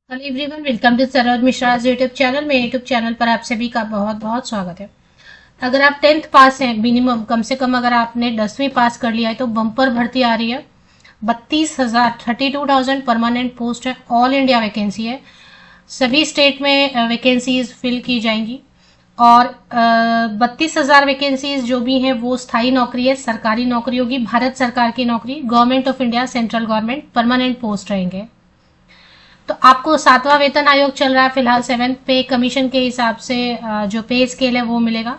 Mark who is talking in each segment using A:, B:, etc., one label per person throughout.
A: Hello everyone, welcome to Saroj Mishra YouTube channel. मेरे YouTube channel पर आप सभी का बहुत बहुत स्वागत है। अगर आप 10th पास हैं, मिनिमम कम से कम अगर आपने 10वीं पास कर लिया है तो बम्पर भर्ती आ रही है। 32,000 परमानेंट पोस्ट है। ऑल इंडिया वैकेंसी है। सभी स्टेट में वैकेंसीज फिल की जाएंगी और 32,000 वैकेंसीज जो भी हैं वो स्थायी नौकरी है, सरकारी नौकरी होगी, भारत सरकार की नौकरी, government of India, central government, permanent post रहेंगे। तो आपको 7वां वेतन आयोग चल रहा है फिलहाल। 7th पे कमीशन के हिसाब से जो पे स्केल है वो मिलेगा।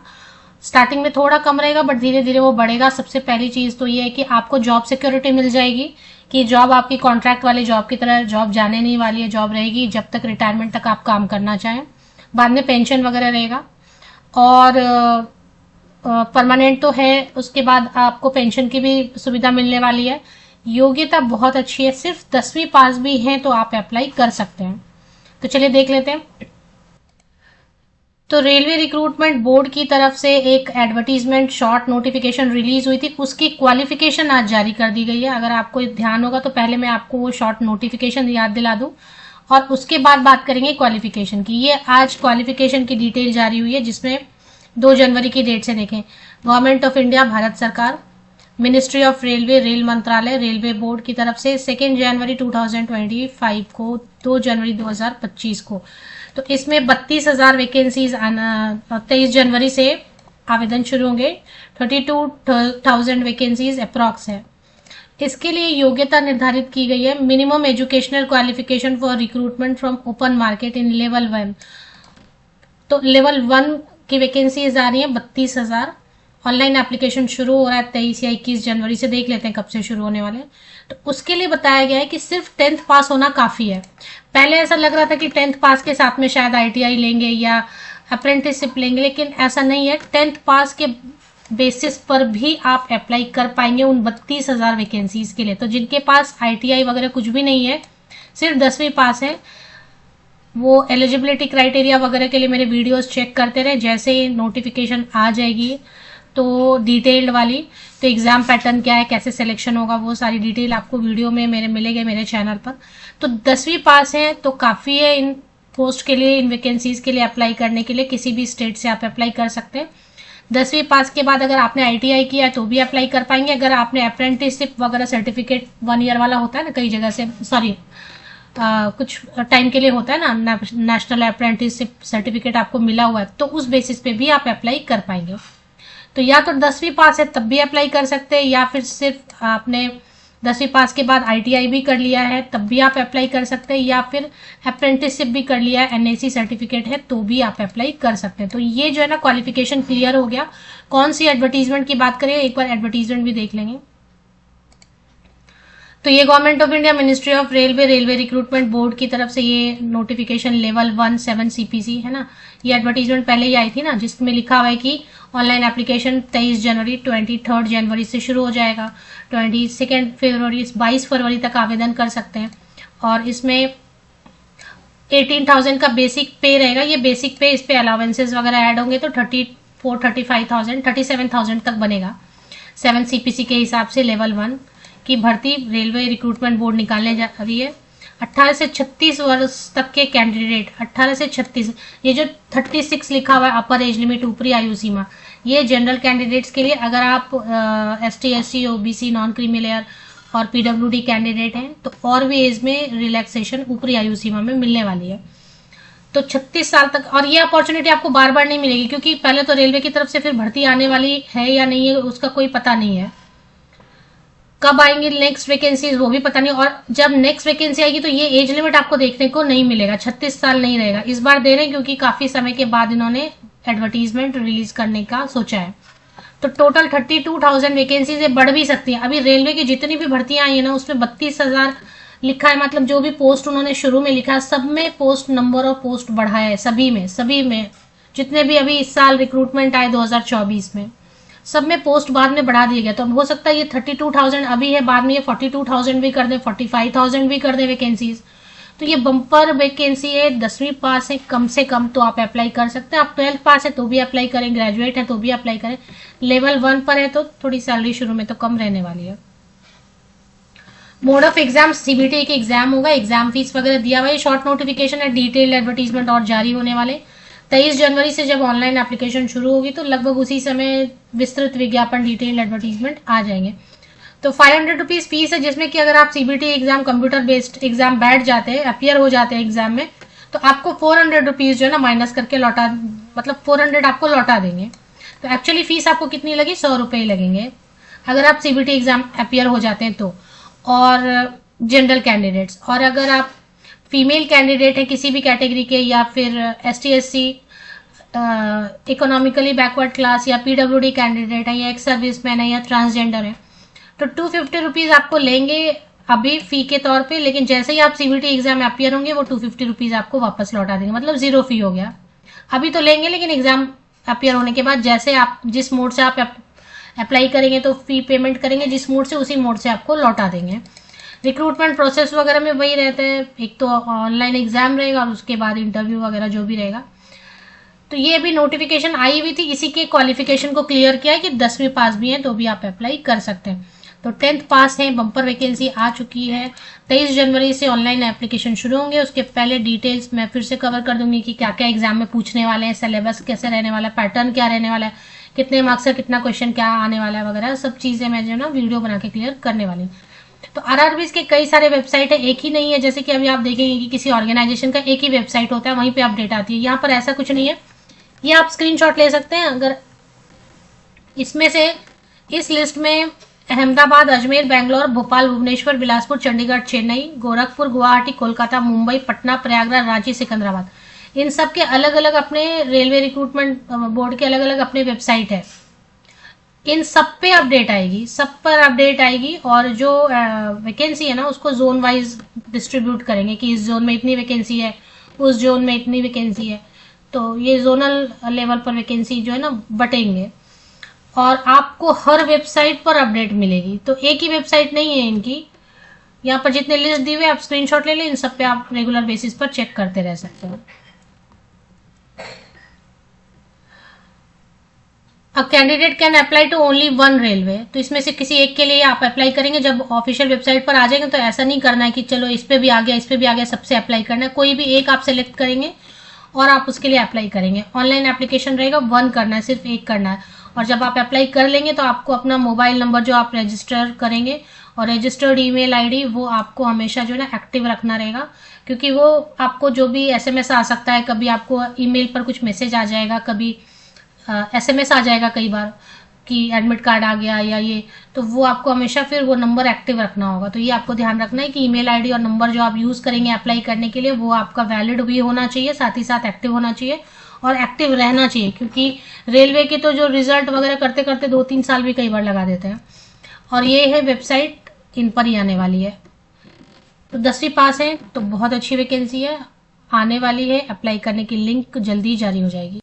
A: स्टार्टिंग में थोड़ा कम रहेगा बट धीरे धीरे वो बढ़ेगा। सबसे पहली चीज तो ये है कि आपको जॉब सिक्योरिटी मिल जाएगी कि जॉब आपकी कॉन्ट्रैक्ट वाली जॉब की तरह जॉब जाने नहीं वाली है। जॉब रहेगी जब तक रिटायरमेंट तक आप काम करना चाहें। बाद में पेंशन वगैरह रहेगा और परमानेंट तो है। उसके बाद आपको पेंशन की भी सुविधा मिलने वाली है। योग्यता बहुत अच्छी है, सिर्फ 10वीं पास भी हैं तो आप अप्लाई कर सकते हैं। तो चलिए देख लेते हैं। तो रेलवे रिक्रूटमेंट बोर्ड की तरफ से एक एडवर्टीजमेंट शॉर्ट नोटिफिकेशन रिलीज हुई थी, उसकी क्वालिफिकेशन आज जारी कर दी गई है। अगर आपको ध्यान होगा तो पहले मैं आपको वो शॉर्ट नोटिफिकेशन याद दिला दूं और उसके बाद बात करेंगे क्वालिफिकेशन की। ये आज क्वालिफिकेशन की डिटेल जारी हुई है जिसमें 2 जनवरी की डेट से देखें। गवर्नमेंट ऑफ इंडिया भारत सरकार, मिनिस्ट्री ऑफ रेलवे रेल मंत्रालय रेलवे बोर्ड की तरफ से 2 जनवरी 2025 को 2 जनवरी 2025 को। तो इसमें 32,000 वैकेंसीज 23 जनवरी से आवेदन शुरू होंगे। 32,000 वैकेंसीज अप्रॉक्स है। इसके लिए योग्यता निर्धारित की गई है। Minimum educational qualification for recruitment from open market in level 1। तो लेवल 1 की वैकेंसीज आ रही है 32,000। ऑनलाइन एप्लीकेशन शुरू हो रहा है 23 या 21 जनवरी से। देख लेते हैं कब से शुरू होने वाले हैं। तो उसके लिए बताया गया है कि सिर्फ 10th पास होना काफी है। पहले ऐसा लग रहा था कि 10th पास के साथ में शायद आईटीआई लेंगे या अप्रेंटिसशिप लेंगे, लेकिन ऐसा नहीं है। 10th पास के बेसिस पर भी आप अप्लाई कर पाएंगे उन 32,000 वैकेंसीज के लिए। तो जिनके पास आईटीआई वगैरह कुछ भी नहीं है, सिर्फ 10वीं पास है, वो एलिजिबिलिटी क्राइटेरिया वगैरह के लिए मेरे वीडियोस चेक करते रहे। जैसे ही नोटिफिकेशन आ जाएगी तो डिटेल्ड वाली, तो एग्जाम पैटर्न क्या है, कैसे सिलेक्शन होगा, वो सारी डिटेल आपको वीडियो में मेरे मिलेंगे मेरे चैनल पर। तो 10वीं पास है तो काफ़ी है इन पोस्ट के लिए, इन वैकेंसीज के लिए अप्लाई करने के लिए। किसी भी स्टेट से आप अप्लाई कर सकते हैं। 10वीं पास के बाद अगर आपने आईटीआई किया है तो भी अप्लाई कर पाएंगे। अगर आपने अप्रेंटिसशिप वगैरह सर्टिफिकेट 1 ईयर वाला होता है ना, कई जगह से, सॉरी कुछ टाइम के लिए होता है ना, नेशनल अप्रेंटिसशिप सर्टिफिकेट आपको मिला हुआ है, तो उस बेसिस पे भी आप अप्लाई कर पाएंगे। तो या तो 10वीं पास है तब भी अप्लाई कर सकते हैं, या फिर सिर्फ आपने 10वीं पास के बाद आईटीआई भी कर लिया है तब भी आप अप्लाई कर सकते हैं, या फिर अप्रेंटिसशिप भी कर लिया है, एनएसी सर्टिफिकेट है तो भी आप अप्लाई कर सकते हैं। तो ये जो है ना क्वालिफिकेशन क्लियर हो गया। कौन सी एडवर्टीजमेंट की बात करें, एक बार एडवर्टीजमेंट भी देख लेंगे। तो ये government of India ministry of railway railway recruitment board की तरफ से ये नोटिफिकेशन लेवल 1 7 सीपीसी है ना। ये एडवर्टीजमेंट पहले ही आई थी ना, जिसमें लिखा हुआ है कि ऑनलाइन एप्लीकेशन 23 जनवरी 23 जनवरी से शुरू हो जाएगा। 22 फरवरी 22 फरवरी तक आवेदन कर सकते हैं। और इसमें 18,000 का बेसिक पे रहेगा। ये बेसिक पे, इस पे अलाउंसेस वगैरह ऐड होंगे तो 34,35,000 37,000 तक बनेगा। 7 सीपीसी के हिसाब से लेवल 1 की भर्ती रेलवे रिक्रूटमेंट बोर्ड निकालने जा रही है। 18 से 36 वर्ष तक के कैंडिडेट, 18 से 36, ये जो 36 लिखा हुआ है अपर एज लिमिट, ऊपरी आयु सीमा, ये जनरल कैंडिडेट्स के लिए। अगर आप ST SC OBC non creamy layer और पीडब्ल्यूडी कैंडिडेट हैं तो और भी एज में रिलैक्सेशन ऊपरी आयु सीमा में मिलने वाली है। तो 36 साल तक, और ये अपॉर्चुनिटी आपको बार बार नहीं मिलेगी क्योंकि पहले तो रेलवे की तरफ से फिर भर्ती आने वाली है या नहीं है उसका कोई पता नहीं है। कब आएंगे नेक्स्ट वैकेंसीज वो भी पता नहीं। और जब नेक्स्ट वैकेंसी आएगी तो ये एज लिमिट आपको देखने को नहीं मिलेगा, 36 साल नहीं रहेगा। इस बार दे रहे हैं क्योंकि काफी समय के बाद इन्होंने एडवर्टीजमेंट रिलीज करने का सोचा है। तो टोटल 32,000 वैकेंसीज बढ़ भी सकती है। अभी रेलवे की जितनी भी भर्तियां आई है ना उसमें 32,000 लिखा है, मतलब जो भी पोस्ट उन्होंने शुरू में लिखा है सब में पोस्ट नंबर और पोस्ट बढ़ाया है। सभी में जितने भी अभी इस साल रिक्रूटमेंट आए 2024 में, सब में पोस्ट बाद में बढ़ा दिया गया। तो अब हो सकता है ये 32,000 अभी है, बाद में ये 42,000 भी कर दे, 45,000 भी कर दे वैकेंसीज। तो ये बम्पर वैकेंसी है। 10वीं पास है कम से कम तो आप अप्लाई कर सकते हैं। आप 12th पास है तो भी अप्लाई करें, ग्रेजुएट है तो भी अप्लाई करें। लेवल 1 पर है तो थोड़ी सैलरी शुरू में तो कम रहने वाली है। मोड ऑफ एग्जाम सीबीटी के एग्जाम होगा, एग्जाम फीस वगैरह दिया हुआ है, शॉर्ट नोटिफिकेशन है, डिटेल्ड एडवर्टीजमेंट और जारी होने वाले। 23 जनवरी से जब ऑनलाइन एप्लीकेशन शुरू होगी तो लगभग उसी समय विस्तृत विज्ञापन डिटेल्ड एडवर्टीजमेंट आ जाएंगे। तो 500 रुपीज फीस है, जिसमें कि अगर आप CBT exam computer based exam बैठ जाते हैं, अपियर हो जाते हैं एग्जाम में, तो आपको 400 रुपीज जो है ना माइनस करके लौटा, मतलब 400 आपको लौटा देंगे। तो एक्चुअली फीस आपको कितनी लगी, 100 रुपये लगेंगे अगर आप सीबीटी एग्जाम अपियर हो जाते हैं तो, और जनरल कैंडिडेट्स। और अगर आप फीमेल कैंडिडेट है किसी भी कैटेगरी के, या फिर ST SC economically backward class, या PWD कैंडिडेट है, या एक्स सर्विसमैन है, या ट्रांसजेंडर है, तो 250 रुपीज आपको लेंगे अभी फी के तौर पे। लेकिन जैसे ही आप सीबीटी एग्जाम अपियर होंगे वो 250 रुपीज आपको वापस लौटा देंगे, मतलब जीरो फी हो गया। अभी तो लेंगे, लेकिन एग्जाम अपियर होने के बाद जैसे आप जिस मोड से आप अप्लाई करेंगे तो फी पेमेंट करेंगे जिस मोड से, उसी मोड से आपको लौटा देंगे। रिक्रूटमेंट प्रोसेस वगैरह में वही रहता है, एक तो ऑनलाइन एग्जाम रहेगा और उसके बाद इंटरव्यू वगैरह जो भी रहेगा। तो ये अभी नोटिफिकेशन आई हुई थी, इसी के क्वालिफिकेशन को क्लियर किया है कि 10वीं पास भी है तो भी आप अप्लाई कर सकते हैं। तो 10th पास है, बम्पर वैकेंसी आ चुकी है। 23 जनवरी से ऑनलाइन एप्लीकेशन शुरू होंगे। उसके पहले डिटेल्स मैं फिर से कवर कर दूंगी कि क्या क्या एग्जाम में पूछने वाले हैं, सिलेबस कैसे रहने वाला है, पैटर्न क्या रहने वाला है, कितने मार्क्स से कितना क्वेश्चन क्या आने वाला है वगैरह, सब चीजें मैं जो है ना वीडियो बना के क्लियर करने वाली हूँ। तो RRBs के कई सारे वेबसाइट है, एक ही नहीं है। जैसे कि अभी आप देखेंगे कि किसी ऑर्गेनाइजेशन का एक ही वेबसाइट होता है, वहीं पे अपडेट आती है। यहाँ पर ऐसा कुछ नहीं है, ये आप स्क्रीनशॉट ले सकते हैं। अगर इसमें से इस लिस्ट में अहमदाबाद, अजमेर, बेंगलोर, भोपाल, भुवनेश्वर, बिलासपुर, चंडीगढ़, चेन्नई, गोरखपुर, गुवाहाटी, कोलकाता, मुंबई, पटना, प्रयागराज, रांची, सिकंदराबाद, इन सब के अलग अलग अपने रेलवे रिक्रूटमेंट बोर्ड के अलग अलग अपने वेबसाइट है। इन सब पे अपडेट आएगी, सब पर अपडेट आएगी। और जो वैकेंसी है ना उसको जोन वाइज डिस्ट्रीब्यूट करेंगे कि इस जोन में इतनी वैकेंसी है, उस जोन में इतनी वैकेंसी है। तो ये जोनल लेवल पर वैकेंसी जो है ना बटेंगे, और आपको हर वेबसाइट पर अपडेट मिलेगी। तो एक ही वेबसाइट नहीं है इनकी, यहाँ पर जितने लिस्ट दी हुए आप स्क्रीनशॉट ले लें, इन सब पे आप रेगुलर बेसिस पर चेक करते रह सकते हो। A candidate can apply to only one railway, तो इसमें से किसी एक के लिए आप अप्लाई करेंगे। जब ऑफिशियल वेबसाइट पर आ जाएंगे तो ऐसा नहीं करना है कि चलो इस पे भी आ गया, इस पे भी आ गया, सबसे अप्लाई करना है। कोई भी एक आप सेलेक्ट करेंगे और आप उसके लिए अप्लाई करेंगे। ऑनलाइन एप्लीकेशन रहेगा, वन करना है, सिर्फ एक करना है। और जब आप अप्लाई कर लेंगे तो आपको अपना मोबाइल नंबर जो आप रजिस्टर करेंगे और रजिस्टर्ड ईमेल आईडी, वो आपको हमेशा जो है ना एक्टिव रखना रहेगा, क्योंकि वो आपको जो भी SMS आ सकता है, कभी आपको ईमेल पर कुछ मैसेज आ जाएगा, कभी SMS आ जाएगा कई बार कि एडमिट कार्ड आ गया या ये, तो वो आपको हमेशा फिर वो नंबर एक्टिव रखना होगा। तो ये आपको ध्यान रखना है कि ईमेल आईडी और नंबर जो आप यूज करेंगे अप्लाई करने के लिए वो आपका वैलिड भी होना चाहिए, साथ ही साथ एक्टिव होना चाहिए और एक्टिव रहना चाहिए, क्योंकि रेलवे के तो जो रिजल्ट वगैरह करते करते 2-3 साल भी कई बार लगा देते हैं। और ये है वेबसाइट, इन पर ही आने वाली है। तो 10वीं पास है तो बहुत अच्छी वैकेंसी है, आने वाली है। अप्लाई करने की लिंक जल्दी जारी हो जाएगी।